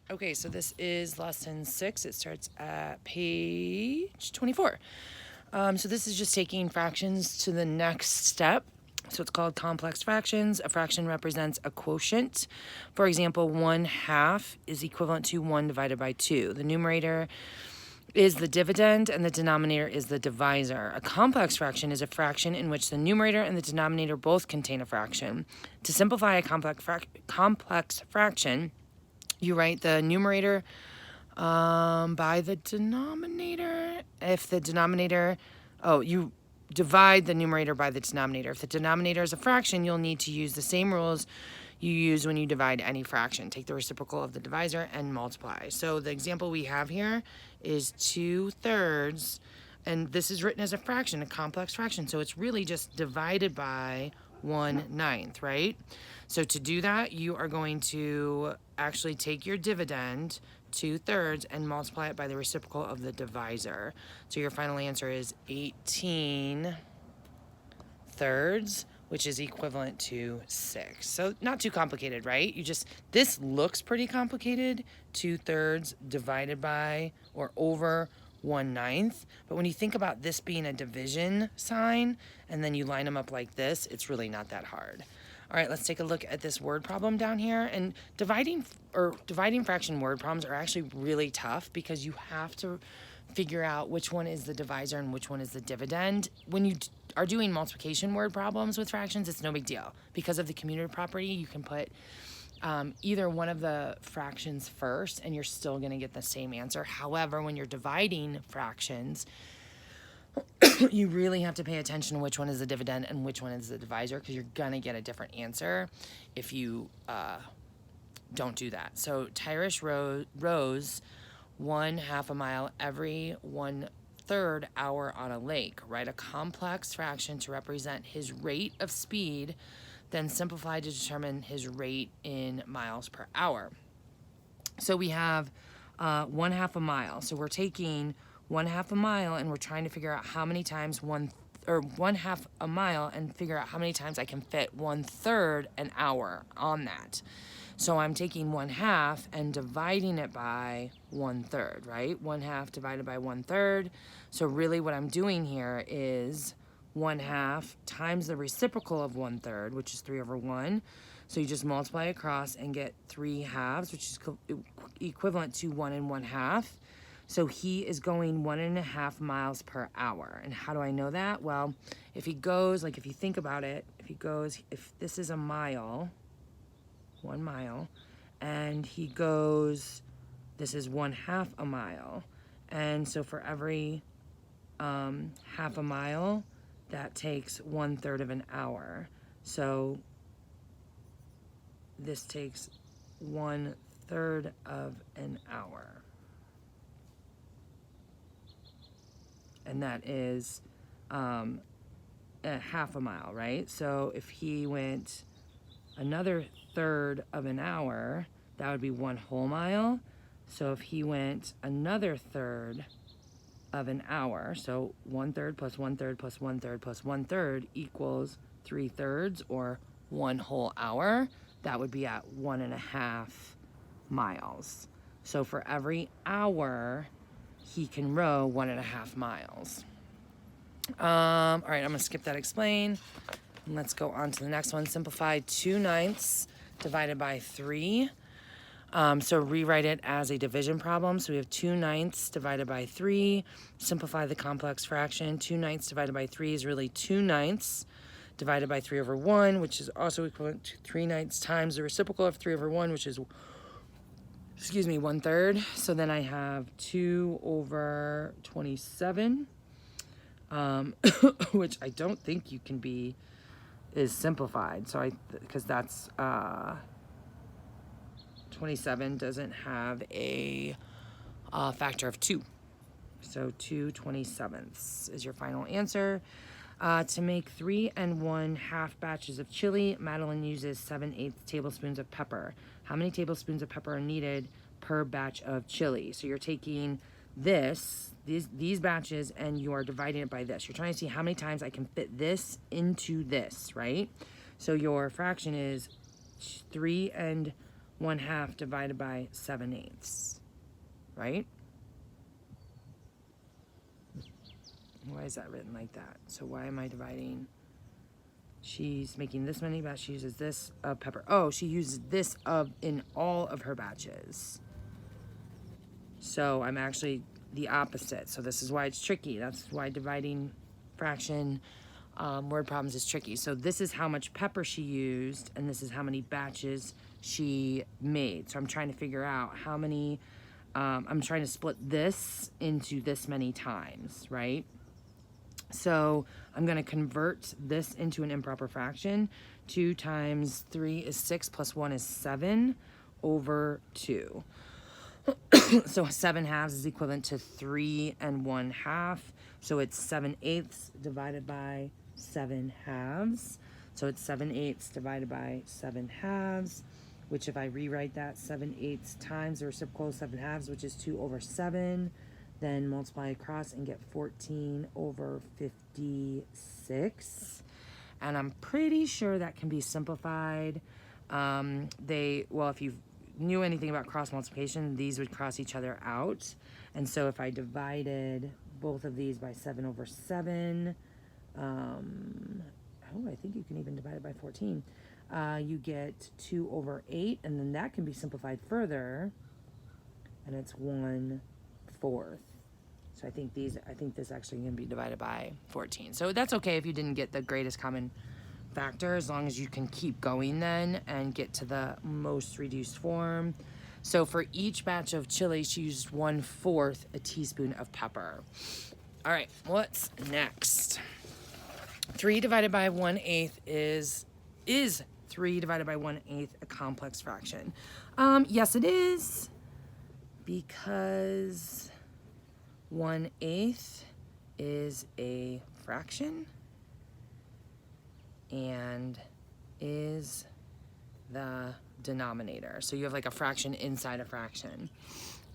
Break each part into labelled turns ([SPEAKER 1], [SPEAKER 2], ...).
[SPEAKER 1] Okay, so this is lesson 6. It starts at page 24. So this is just taking fractions to the next step. So it's called complex fractions. A fraction represents a quotient. For example, 1/2 is equivalent to 1 divided by 2. The numerator is the dividend and the denominator is the divisor. A complex fraction is a fraction in which the numerator and the denominator both contain a fraction. To simplify a complex fraction, you write the numerator by the denominator. If the denominator, you divide the numerator by the denominator. If the denominator is a fraction, you'll need to use the same rules you use when you divide any fraction. Take the reciprocal of the divisor and multiply. So the example we have here is 2/3, and this is written as a fraction, a complex fraction. So it's really just divided by 1/9, right? So to do that, you are going to actually take your dividend, 2/3, and multiply it by the reciprocal of the divisor. So your final answer is 18/3, which is equivalent to 6. So not too complicated, right? This looks pretty complicated, 2/3 divided by or over 1/9. But when you think about this being a division sign and then you line them up like this, it's really not that hard. All right, let's take a look at this word problem down here. And dividing fraction word problems are actually really tough because you have to figure out which one is the divisor and which one is the dividend. When you are doing multiplication word problems with fractions, it's no big deal. Because of the commutative property, you can put either one of the fractions first and you're still going to get the same answer. However, when you're dividing fractions, you really have to pay attention to which one is the dividend and which one is the divisor, because you're going to get a different answer if you don't do that. So Tyrish rows 1/2 a mile every 1/3 hour on a lake. Write a complex fraction to represent his rate of speed, then simplify to determine his rate in miles per hour. So we have 1/2 a mile. So we're taking 1/2 a mile and we're trying to figure out how many times 1/2 a mile and figure out how many times I can fit 1/3 an hour on that. So I'm taking 1/2 and dividing it by 1/3, right? 1/2 divided by 1/3. So really what I'm doing here is 1/2 times the reciprocal of 1/3, which is 3/1. So you just multiply across and get 3/2, which is equivalent to 1 1/2. So he is going 1.5 miles per hour. And how do I know that? Well, if he goes, like if you think about it, if this is a mile, 1 mile, and he goes, this is 1/2 a mile. And so for every 1/2 a mile, that takes 1/3 of an hour. So this takes 1/3 of an hour. And that is a 1/2 a mile, right? So if he went another 1/3 of an hour, that would be 1 whole mile. So if he went another 1/3 of an hour, so 1/3 plus 1/3 plus 1/3 plus 1/3 equals 3/3 or 1 whole hour, that would be at 1.5 miles. So for every hour, he can row 1.5 miles. All right, I'm gonna skip that explain. And let's go on to the next one. Simplify 2/9 divided by 3. So rewrite it as a division problem. So we have 2/9 divided by 3. Simplify the complex fraction. 2/9 divided by 3 is really 2/9 divided by 3/1, which is also equivalent to 3/9 times the reciprocal of 3/1, which is 1/3. So then I have 2/27, which I don't think is simplified. So because that's 27 doesn't have a factor of 2. So 2/27 is your final answer. To make 3 1/2 batches of chili, Madeline uses 7/8 tablespoons of pepper. How many tablespoons of pepper are needed per batch of chili? So you're taking these batches and you are dividing it by this. You're trying to see how many times I can fit this into this, right? So your fraction is 3 1/2 divided by 7/8, right? Why is that written like that? So why am I dividing? She's making this many batches. She uses this of pepper. Oh, she uses this of in all of her batches. So I'm actually the opposite. So this is why it's tricky. That's why dividing fraction word problems is tricky. So this is how much pepper she used, and this is how many batches she made. So I'm trying to figure out how many, I'm trying to split this into this many times, right? So I'm going to convert this into an improper fraction. 2 times 3 is 6 plus 1 is 7 over 2. So 7/2 is equivalent to 3 1/2. So it's 7/8 divided by 7/2. So it's 7/8 divided by 7/2, which if I rewrite that 7/8 times the reciprocal of 7/2, which is 2 over 7, then multiply across and get 14 over 56. And I'm pretty sure that can be simplified. If you knew anything about cross multiplication, these would cross each other out. And so if I divided both of these by 7 over 7, I think you can even divide it by 14. You get 2 over 8, and then that can be simplified further, and it's 1/4. So I think this actually can be divided by 14. So that's okay if you didn't get the greatest common factor, as long as you can keep going then and get to the most reduced form. So for each batch of chili, she used 1/4 a teaspoon of pepper. All right, what's next? 3 divided by 1/8 is 3 divided by 1/8 a complex fraction? Yes, it is, because 1/8 is a fraction and is the denominator. So you have like a fraction inside a fraction.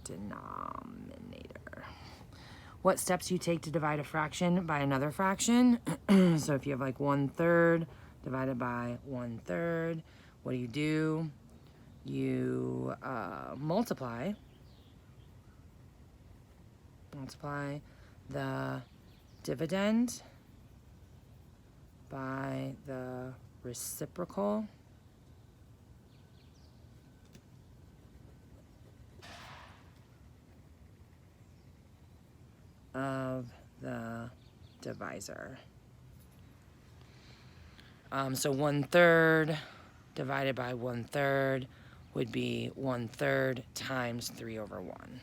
[SPEAKER 1] Denominator. What steps do you take to divide a fraction by another fraction? So if you have like 1/3 divided by 1/3, what do? You multiply the dividend by the reciprocal of the divisor. So 1/3 divided by 1/3 would be 1/3 times 3 over 1.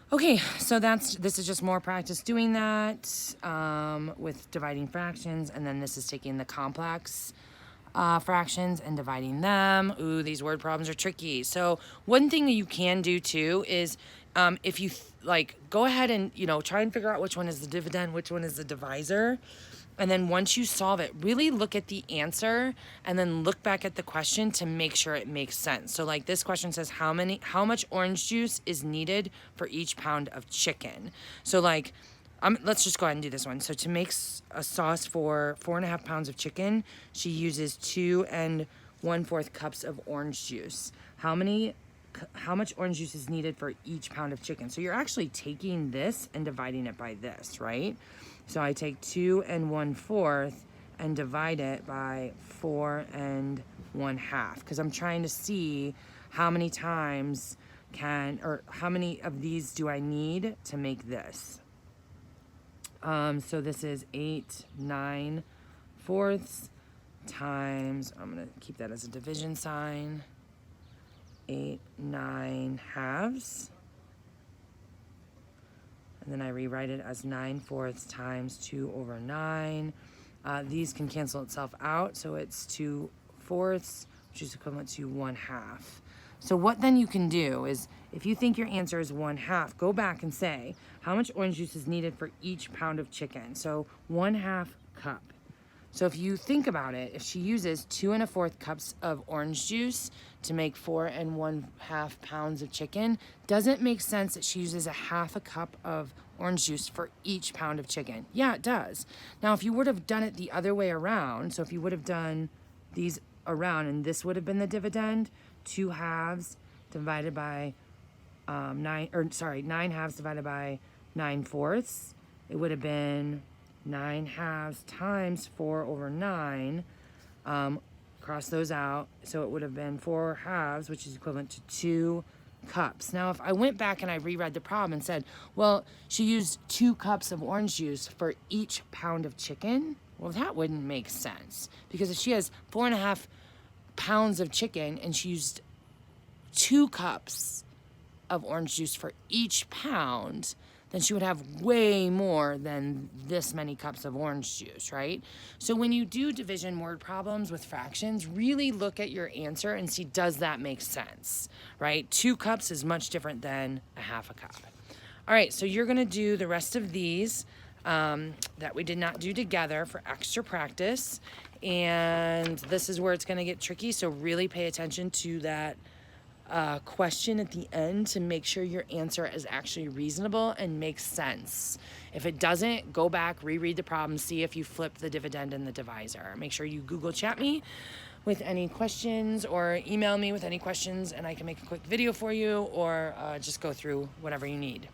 [SPEAKER 1] Okay, so this is just more practice doing that with dividing fractions, and then this is taking the complex fractions and dividing them. Ooh, these word problems are tricky. So one thing that you can do too is if you go ahead and try and figure out which one is the dividend, which one is the divisor. And then once you solve it, really look at the answer and then look back at the question to make sure it makes sense. So like this question says, how much orange juice is needed for each pound of chicken? So like, let's just go ahead and do this one. So to make a sauce for 4.5 pounds of chicken, she uses 2 1/4 cups of orange juice. How much orange juice is needed for each pound of chicken? So you're actually taking this and dividing it by this, right? So I take 2 1/4 and divide it by 4 1/2, because I'm trying to see how many times how many of these do I need to make this. So this is 8 9/4 times, I'm gonna keep that as a division sign, 8 9/2. And then I rewrite it as 9/4 times 2 over 9. These can cancel itself out, so it's 2/4, which is equivalent to 1/2. So what then you can do is, if you think your answer is 1/2, go back and say, how much orange juice is needed for each pound of chicken? So 1/2 cup. So if you think about it, if she uses 2 1/4 cups of orange juice to make 4 1/2 pounds of chicken, doesn't make sense that she uses 1/2 cup of orange juice for each pound of chicken. Yeah, it does. Now, if you would have done it the other way around, so if you would have done these around and this would have been the dividend, 2 halves divided by 9 halves divided by 9 fourths. It would have been 9 halves times 4 over 9. Cross those out. So it would have been 4 halves, which is equivalent to 2 cups. Now, if I went back and I reread the problem and said, well, she used 2 cups of orange juice for each pound of chicken, well, that wouldn't make sense. Because if she has 4.5 pounds of chicken and she used 2 cups of orange juice for each pound, then she would have way more than this many cups of orange juice, right? So when you do division word problems with fractions, really look at your answer and see, does that make sense, right? 2 cups is much different than a half a cup. All right, so you're gonna do the rest of these that we did not do together for extra practice. And this is where it's gonna get tricky, so really pay attention to that question at the end to make sure your answer is actually reasonable and makes sense. If it doesn't, go back, reread the problem, see if you flipped the dividend and the divisor. Make sure you Google chat me with any questions or email me with any questions and I can make a quick video for you or just go through whatever you need.